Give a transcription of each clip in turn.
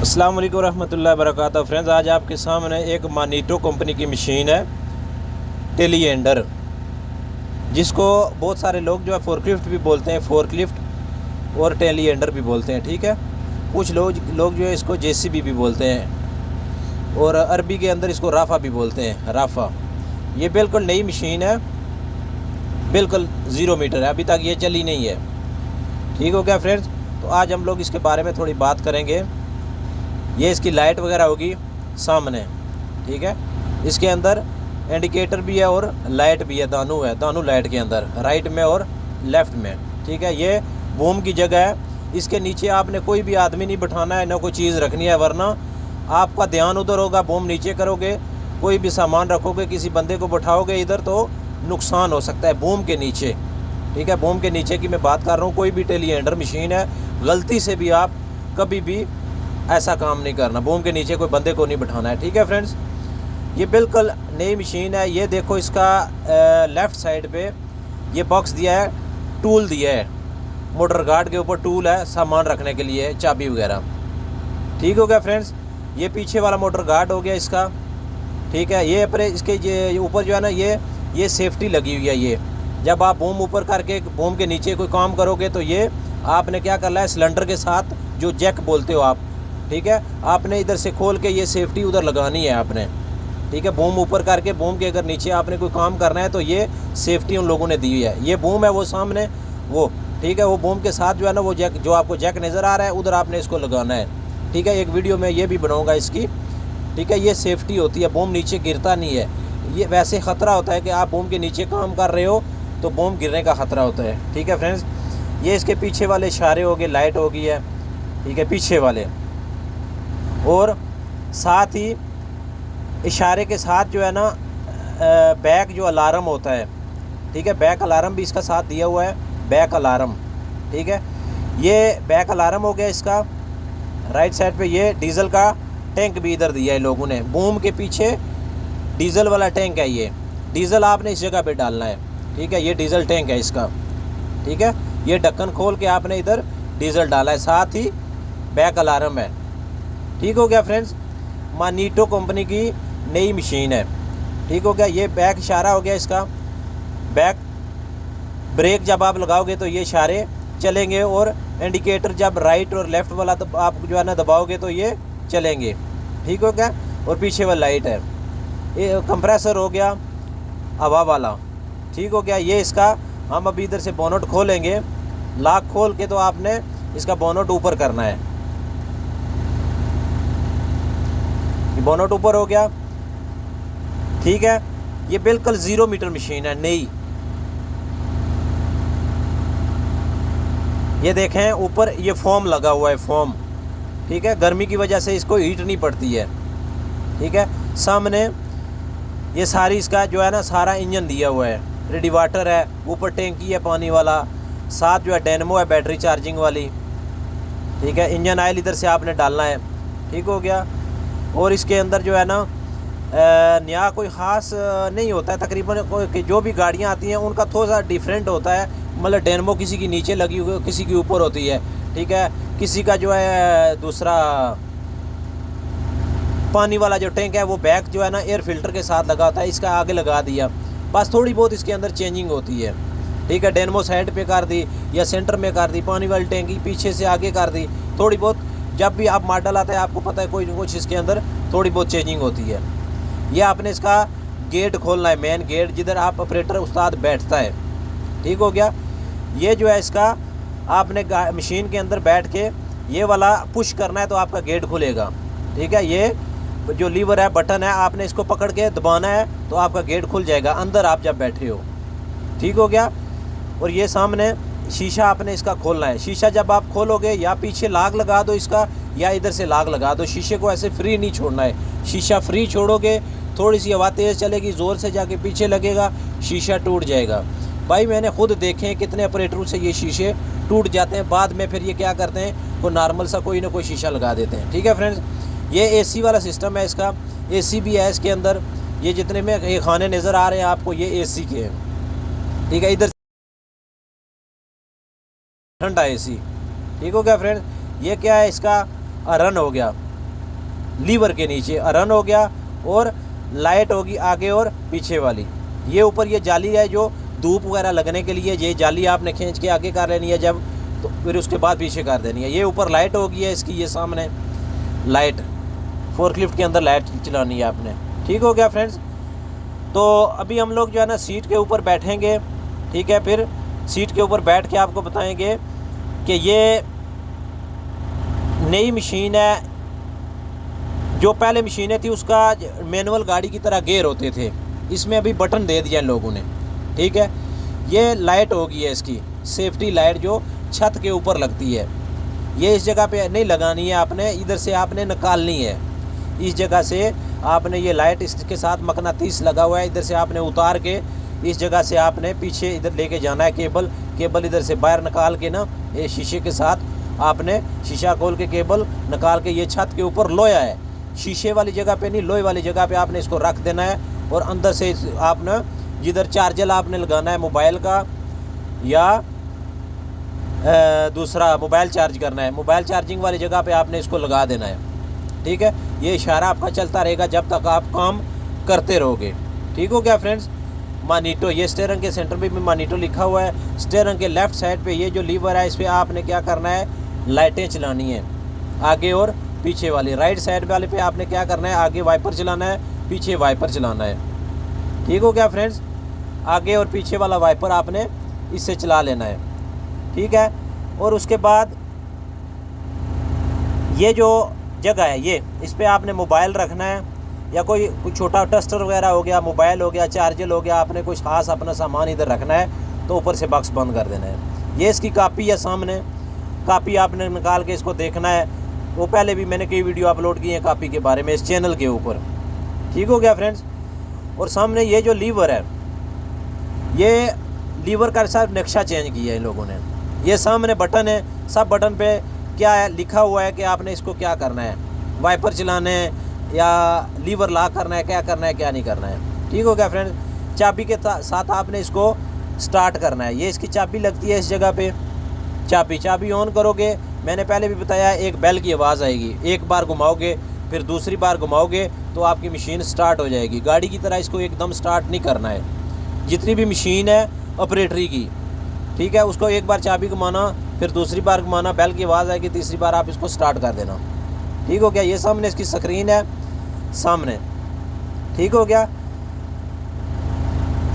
अस्सलाम वालेकुम रहमतुल्लाहि व बरकातहू। फ्रेंड्स, आज आपके सामने एक मानीटो कंपनी की मशीन है टेलीएंडर, जिसको बहुत सारे लोग जो है फोर्कलिफ्ट भी बोलते हैं, फोर्कलिफ्ट और टेलीएंडर भी बोलते हैं। ठीक है, कुछ लोग जो है इसको जेसीबी भी बोलते हैं और अरबी के अंदर इसको राफ़ा भी बोलते हैं, राफ़ा। ये बिल्कुल नई मशीन है, बिल्कुल 0 मीटर है, अभी तक ये चली नहीं है। ठीक हो गया फ्रेंड्स, तो आज हम लोग इसके बारे में थोड़ी बात करेंगे। ये इसकी लाइट वगैरह होगी सामने। ठीक है, इसके अंदर इंडिकेटर भी है और लाइट भी है, दोनों लाइट के अंदर, राइट में और लेफ़्ट में। ठीक है, ये बूम की जगह है। इसके नीचे आपने कोई भी आदमी नहीं बिठाना है, ना कोई चीज़ रखनी है, वरना आपका ध्यान उधर होगा। बूम नीचे करोगे, कोई भी सामान रखोगे, किसी बंदे को बिठाओगे इधर, तो नुकसान हो सकता है बूम के नीचे। ठीक है, बूम के नीचे की मैं बात कर रहा हूँ। कोई भी टेलीएंडर मशीन है, गलती से भी आप कभी भी ऐसा काम नहीं करना, बूम के नीचे कोई बंदे को नहीं बिठाना है। ठीक है फ्रेंड्स, ये बिल्कुल नई मशीन है। ये देखो, इसका लेफ़्ट साइड पे ये बॉक्स दिया है, टूल दिया है, मोटर गार्ड के ऊपर टूल है, सामान रखने के लिए, चाबी वगैरह। ठीक हो गया फ्रेंड्स, ये पीछे वाला मोटर गार्ड हो गया इसका। ठीक है, ये पर इसके ये ऊपर जो है ना, ये सेफ्टी लगी हुई है। ये जब आप बूम ऊपर करके बूम के नीचे कोई काम करोगे तो ये आपने क्या करना है, सिलेंडर के साथ जो जैक बोलते हो आप, ठीक है, आपने इधर से खोल के ये सेफ्टी उधर लगानी है आपने। ठीक है, बूम ऊपर करके बूम के अगर नीचे आपने कोई काम करना है तो ये सेफ्टी उन लोगों ने दी हुई है। ये बूम है वो सामने वो, ठीक है, वो बूम के साथ जो है ना, वो जैक जो आपको जैक नज़र आ रहा है, उधर आपने इसको लगाना है। ठीक है, एक वीडियो में ये भी बनाऊँगा इसकी। ठीक है, ये सेफ्टी होती है, बूम नीचे गिरता नहीं है। ये वैसे ख़तरा होता है कि आप बूम के नीचे काम कर रहे हो तो बूम गिरने का ख़तरा होता है। ठीक है फ्रेंड्स, ये इसके पीछे वाले इशारे हो गए, लाइट हो गई है। ठीक है, पीछे वाले, और साथ ही इशारे के साथ जो है ना, बैक जो अलार्म होता है, ठीक है, बैक अलार्म भी इसका साथ दिया हुआ है, बैक अलार्म। ठीक है, ये बैक अलार्म हो गया इसका। राइट साइड पे ये डीज़ल का टैंक भी इधर दिया है लोगों ने, बूम के पीछे डीज़ल वाला टैंक है। ये डीज़ल आपने इस जगह पे डालना है। ठीक है, ये डीज़ल टैंक है इसका। ठीक है, ये ढक्कन खोल के आपने इधर डीज़ल डाला है, साथ ही बैक अलार्म है। ठीक हो गया फ्रेंड्स, मानीटो कंपनी की नई मशीन है। ठीक हो गया, ये बैक इशारा हो गया इसका, बैक ब्रेक जब आप लगाओगे तो ये इशारे चलेंगे, और इंडिकेटर जब राइट और लेफ़्ट वाला तो आप जो है ना दबाओगे तो ये चलेंगे। ठीक हो गया, और पीछे वाला लाइट है। ये कंप्रेसर हो गया हवा वाला। ठीक हो गया, ये इसका हम अभी इधर से बोनट खोलेंगे, लॉक खोल के तो आपने इसका बोनट ऊपर करना है। बोनट ऊपर हो गया। ठीक है, ये बिल्कुल 0 मीटर मशीन है, नई। ये देखें ऊपर ये फोम लगा हुआ है, फोम। ठीक है, गर्मी की वजह से इसको हीट नहीं पड़ती है। ठीक है, सामने ये सारी इसका जो है ना, सारा इंजन दिया हुआ है, रेडी वाटर है, ऊपर टैंकी है पानी वाला, साथ जो है डायनेमो है बैटरी चार्जिंग वाली। ठीक है, इंजन ऑयल इधर से आपने डालना है। ठीक हो गया, और इसके अंदर जो है ना, नया कोई ख़ास नहीं होता है तकरीबन। कोई जो भी गाड़ियाँ आती हैं उनका थोड़ा सा डिफरेंट होता है, मतलब डायनेमो किसी की नीचे लगी हुई, किसी की ऊपर होती है। ठीक है, किसी का जो है दूसरा पानी वाला जो टैंक है वो बैक जो है ना एयर फिल्टर के साथ लगा होता है, इसका आगे लगा दिया। बस थोड़ी बहुत इसके अंदर चेंजिंग होती है। ठीक है, डायनेमो साइड पे कर दी या सेंटर में कर दी, पानी वाली टैंकी पीछे से आगे कर दी, थोड़ी बहुत। जब भी आप मॉडल आता है आपको पता है कोई ना कुछ इसके अंदर थोड़ी बहुत चेंजिंग होती है। ये आपने इसका गेट खोलना है, मेन गेट, जिधर आप ऑपरेटर उस्ताद बैठता है। ठीक हो गया, ये जो है इसका आपने मशीन के अंदर बैठ के ये वाला पुश करना है तो आपका गेट खुलेगा। ठीक है, ये जो लीवर है, बटन है, आपने इसको पकड़ के दबाना है तो आपका गेट खुल जाएगा अंदर आप जब बैठे हो। ठीक हो गया, और ये सामने शीशा आपने इसका खोलना है। शीशा जब आप खोलोगे, या पीछे लाग लगा दो इसका, या इधर से लाग लगा दो। शीशे को ऐसे फ्री नहीं छोड़ना है, शीशा फ्री छोड़ोगे थोड़ी सी हवा तेज़ चलेगी, ज़ोर से जाके पीछे लगेगा, शीशा टूट जाएगा। भाई मैंने खुद देखे हैं कितने ऑपरेटरों से ये शीशे टूट जाते हैं, बाद में फिर ये क्या करते हैं, कोई नॉर्मल सा कोई ना कोई शीशा लगा देते हैं। ठीक है फ्रेंड्स, ये एसी वाला सिस्टम है इसका, एसी भी है इसके अंदर। ये जितने में ये खाने नज़र आ रहे हैं आपको, ये एसी के हैं। ठीक है, इधर ठंडा एसी। ठीक हो गया फ्रेंड्स, ये क्या है, इसका रन हो गया। लीवर के नीचे रन हो गया, और लाइट होगी आगे और पीछे वाली। ये ऊपर ये जाली है जो धूप वगैरह लगने के लिए, ये जाली आपने खींच के आगे कर लेनी है जब, तो फिर उसके बाद पीछे कर देनी है। ये ऊपर लाइट होगी है इसकी, ये सामने लाइट, फोर्कलिफ्ट के अंदर लाइट चलानी है आपने। ठीक हो गया फ्रेंड्स। तो अभी हम लोग जो है ना सीट के ऊपर बैठेंगे, ठीक है। फिर सीट के ऊपर बैठ के आपको बताएंगे कि ये नई मशीन है। जो पहले मशीनें थी उसका मैनुअल गाड़ी की तरह गेयर होते थे, इसमें अभी बटन दे दिया इन लोगों ने, ठीक है। ये लाइट होगी है इसकी, सेफ्टी लाइट जो छत के ऊपर लगती है। ये इस जगह पे नहीं लगानी है आपने, इधर से आपने निकालनी है। इस जगह से आपने ये लाइट, इसके साथ मकनातीस लगा हुआ है, इधर से आपने उतार के इस जगह से आपने पीछे इधर लेके जाना है। केबल इधर से बाहर निकाल के ना, ये शीशे के साथ आपने शीशा खोल के केबल निकाल के, ये छत के ऊपर लोहा है, शीशे वाली जगह पे नहीं, लोहे वाली जगह पे आपने इसको रख देना है। और अंदर से आपने जिधर चार्जर आपने लगाना है मोबाइल का, या दूसरा मोबाइल चार्ज करना है, मोबाइल चार्जिंग वाली जगह पे आपने इसको लगा देना है, ठीक है। ये इशारा आपका चलता रहेगा जब तक आप काम करते रहोगे। ठीक हो गया फ्रेंड्स। मानीटो, ये स्टीयरिंग के सेंटर पे भी मानीटो लिखा हुआ है। स्टीयरिंग के लेफ़्ट साइड पे ये जो लीवर है, इस पर आपने क्या करना है, लाइटें चलानी है आगे और पीछे वाली। राइट साइड वाले पे आपने क्या करना है, आगे वाइपर चलाना है, पीछे वाइपर चलाना है। ठीक हो गया फ्रेंड्स। आगे और पीछे वाला वाइपर आपने इससे चला लेना है, ठीक है। और उसके बाद ये जो जगह है, ये इस पर आपने मोबाइल रखना है, या कोई छोटा टस्टर वगैरह हो गया, मोबाइल हो गया, चार्जर हो गया, आपने कुछ खास अपना सामान इधर रखना है, तो ऊपर से बॉक्स बंद कर देना है। ये इसकी कापी है सामने, कापी आपने निकाल के इसको देखना है। वो पहले भी मैंने कई वीडियो अपलोड की हैं कापी के बारे में इस चैनल के ऊपर। ठीक हो गया फ्रेंड्स। और सामने ये जो लीवर है, ये लीवर का साथ नक्शा चेंज किया है इन लोगों ने। ये सामने बटन है, सब बटन पे क्या है लिखा हुआ है कि आपने इसको क्या करना है, वाइपर चलाना है या लीवर लॉक करना है, क्या करना है क्या नहीं करना है। ठीक हो गया फ्रेंड्स। चाबी के साथ आपने इसको स्टार्ट करना है। ये इसकी चाबी लगती है इस जगह पे, चाबी ऑन करोगे, मैंने पहले भी बताया, एक बेल की आवाज़ आएगी, एक बार घुमाओगे फिर दूसरी बार घुमाओगे तो आपकी मशीन स्टार्ट हो जाएगी। गाड़ी की तरह इसको एकदम स्टार्ट नहीं करना है। जितनी भी मशीन है ऑपरेटरी की, ठीक है, उसको एक बार चाबी घुमाना, फिर दूसरी बार घुमाना, बेल की आवाज़ आएगी, तीसरी बार आप इसको स्टार्ट कर देना। ठीक हो गया। ये सामने इसकी स्क्रीन है सामने, ठीक हो गया।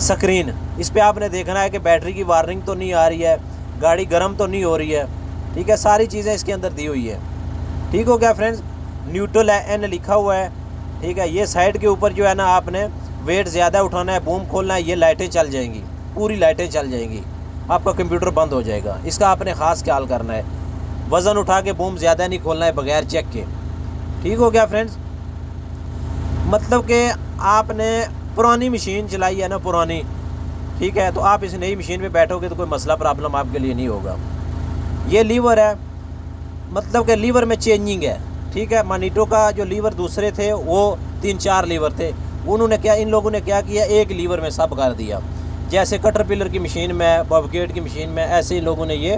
स्क्रीन, इस पे आपने देखना है कि बैटरी की वार्निंग तो नहीं आ रही है, गाड़ी गर्म तो नहीं हो रही है, ठीक है, सारी चीज़ें इसके अंदर दी हुई है। ठीक हो गया फ्रेंड्स। न्यूट्रल है, एन लिखा हुआ है, ठीक है। ये साइड के ऊपर जो है ना, आपने वेट ज़्यादा उठाना है, बूम खोलना है, ये लाइटें चल जाएंगी, पूरी लाइटें चल जाएंगी, आपका कंप्यूटर बंद हो जाएगा। इसका आपने ख़ास ख्याल करना है, वज़न उठा के बूम ज़्यादा नहीं खोलना है बगैर चेक के। ठीक हो गया फ्रेंड्स। मतलब कि आपने पुरानी मशीन चलाई है ना, पुरानी, ठीक है, तो आप इस नई मशीन पे बैठोगे तो कोई मसला प्रॉब्लम आपके लिए नहीं होगा। ये लीवर है, मतलब कि लीवर में चेंजिंग है, ठीक है। मानीटो का जो लीवर दूसरे थे वो 3-4 लीवर थे, उन्होंने क्या, इन लोगों ने क्या किया, एक लीवर में सब कर दिया। जैसे कटरपिलर की मशीन में, बॉबकेट की मशीन में, ऐसे ही लोगों ने ये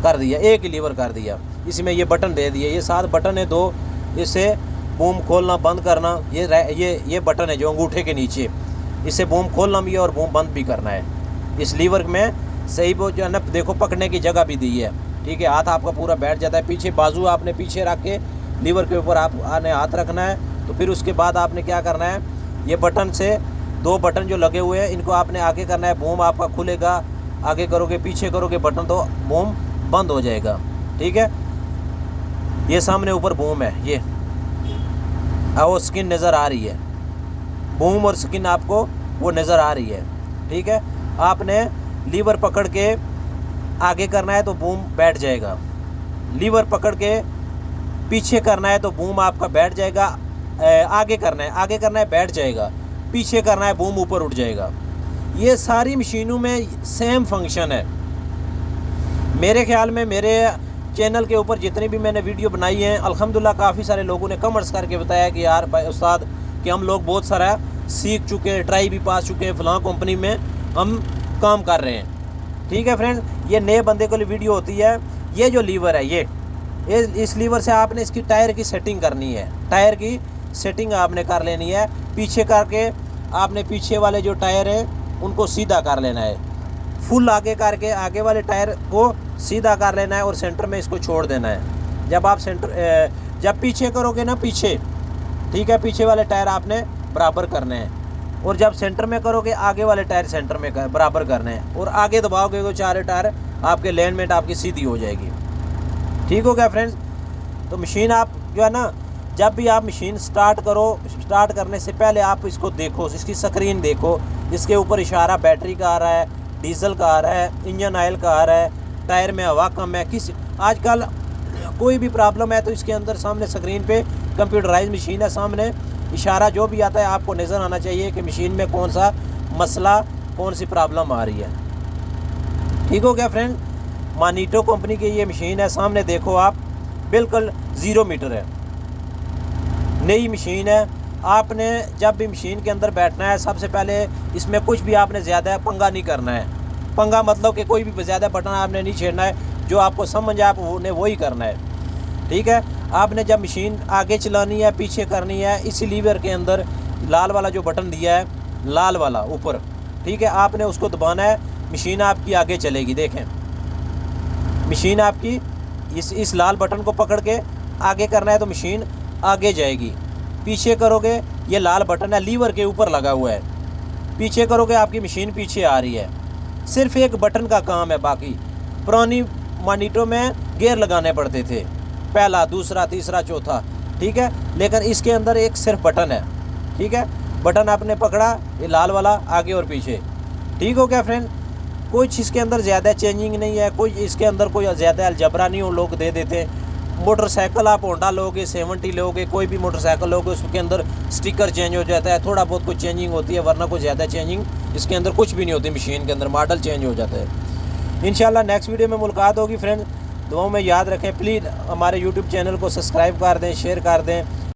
कर दिया, एक लीवर कर दिया। इसमें ये बटन दे दिए, ये 7 बटन है, 2 इससे बूम खोलना बंद करना, ये बटन है जो अंगूठे के नीचे, इससे बूम खोलना भी है और बूम बंद भी करना है। इस लीवर में सही वो जो है ना, देखो पकड़ने की जगह भी दी है, ठीक है। हाथ आपका पूरा बैठ जाता है, पीछे बाजू आपने पीछे रख के लीवर के ऊपर आपने हाथ रखना है। तो फिर उसके बाद आपने क्या करना है, ये बटन से 2 बटन जो लगे हुए हैं इनको आपने आगे करना है, बूम आपका खुलेगा, आगे करोगे पीछे करोगे बटन तो बूम बंद हो जाएगा, ठीक है। ये सामने ऊपर बूम है, ये वो स्किन नज़र आ रही है, बूम और स्किन आपको वो नज़र आ रही है, ठीक है। आपने लीवर पकड़ के आगे करना है तो बूम बैठ जाएगा, लीवर पकड़ के पीछे करना है तो बूम आपका बैठ जाएगा, आगे करना है बैठ जाएगा, पीछे करना है बूम ऊपर उठ जाएगा। ये सारी मशीनों में सेम फंक्शन है। मेरे ख्याल में मेरे चैनल के ऊपर जितनी भी मैंने वीडियो बनाई हैं, अल्हम्दुलिल्लाह काफ़ी सारे लोगों ने कमेंट्स करके बताया कि यार भाई उस्ताद कि हम लोग बहुत सारा सीख चुके हैं, ट्राई भी पास चुके हैं, फ़लाँ कंपनी में हम काम कर रहे हैं। ठीक है फ्रेंड्स, ये नए बंदे के लिए वीडियो होती है। ये जो लीवर है, ये इस लीवर से आपने इसकी टायर की सेटिंग करनी है, टायर की सेटिंग आपने कर लेनी है। पीछे करके आपने पीछे वाले जो टायर है उनको सीधा कर लेना है, फुल आगे करके आगे वाले टायर को सीधा कर लेना है और सेंटर में इसको छोड़ देना है। जब आप जब पीछे करोगे ना, पीछे, ठीक है, पीछे वाले टायर आपने बराबर करने हैं, और जब सेंटर में करोगे आगे वाले टायर सेंटर में बराबर करने हैं, और आगे दबाओगे तो चारों टायर आपके अलाइनमेंट आपकी सीधी हो जाएगी। ठीक हो गया फ्रेंड्स। तो मशीन आप जो है ना, जब भी आप मशीन स्टार्ट करो, स्टार्ट करने से पहले आप इसको देखो, इसकी स्क्रीन देखो, इसके ऊपर इशारा बैटरी का आ रहा है, डीजल का आ रहा है, इंजन ऑयल का आ रहा है, टायर में हवा कम है, किस आजकल कोई भी प्रॉब्लम है तो इसके अंदर सामने स्क्रीन पे कंप्यूटराइज मशीन है, सामने इशारा जो भी आता है आपको नज़र आना चाहिए कि मशीन में कौन सा मसला, कौन सी प्रॉब्लम आ रही है। ठीक हो गया फ्रेंड। मानीटो कंपनी की ये मशीन है, सामने देखो आप, बिल्कुल 0 मीटर है, नई मशीन है। आपने जब भी मशीन के अंदर बैठना है, सबसे पहले इसमें कुछ भी आपने ज़्यादा पंगा नहीं करना है। पंगा मतलब कि कोई भी ज़्यादा बटन आपने नहीं छेड़ना है, जो आपको समझ आप वही करना है। ठीक है, आपने जब मशीन आगे चलानी है, पीछे करनी है, इसी लीवर के अंदर लाल वाला जो बटन दिया है, लाल वाला ऊपर, ठीक है, आपने उसको दबाना है, मशीन आपकी आगे चलेगी। देखें, मशीन आपकी इस लाल बटन को पकड़ के आगे करना है तो मशीन आगे जाएगी। पीछे करोगे, ये लाल बटन है लीवर के ऊपर लगा हुआ है, पीछे करोगे आपकी मशीन पीछे आ रही है। सिर्फ एक बटन का काम है, बाकी पुरानी मानीटो में गियर लगाने पड़ते थे, पहला, दूसरा, तीसरा, चौथा, ठीक है, लेकिन इसके अंदर एक सिर्फ बटन है। ठीक है, बटन आपने पकड़ा, ये लाल वाला, आगे और पीछे। ठीक हो गया फ्रेंड। कुछ इसके अंदर ज़्यादा चेंजिंग नहीं है, कोई इसके अंदर कोई ज़्यादा अलजबरा नहीं हो, लोग दे देते हैं। मोटरसाइकिल आप होंडा लोगे, 70 लोगे, कोई भी मोटरसाइकिल लोगे, उसके अंदर स्टिकर चेंज हो जाता है, थोड़ा बहुत कुछ चेंजिंग होती है, वरना कोई ज़्यादा चेंजिंग इसके अंदर कुछ भी नहीं होती। मशीन के अंदर मॉडल चेंज हो जाता है। इंशाल्लाह नेक्स्ट वीडियो में मुलाकात होगी फ्रेंड्स। दुआओं में याद रखें, प्लीज़ हमारे यूट्यूब चैनल को सब्सक्राइब कर दें, शेयर कर दें।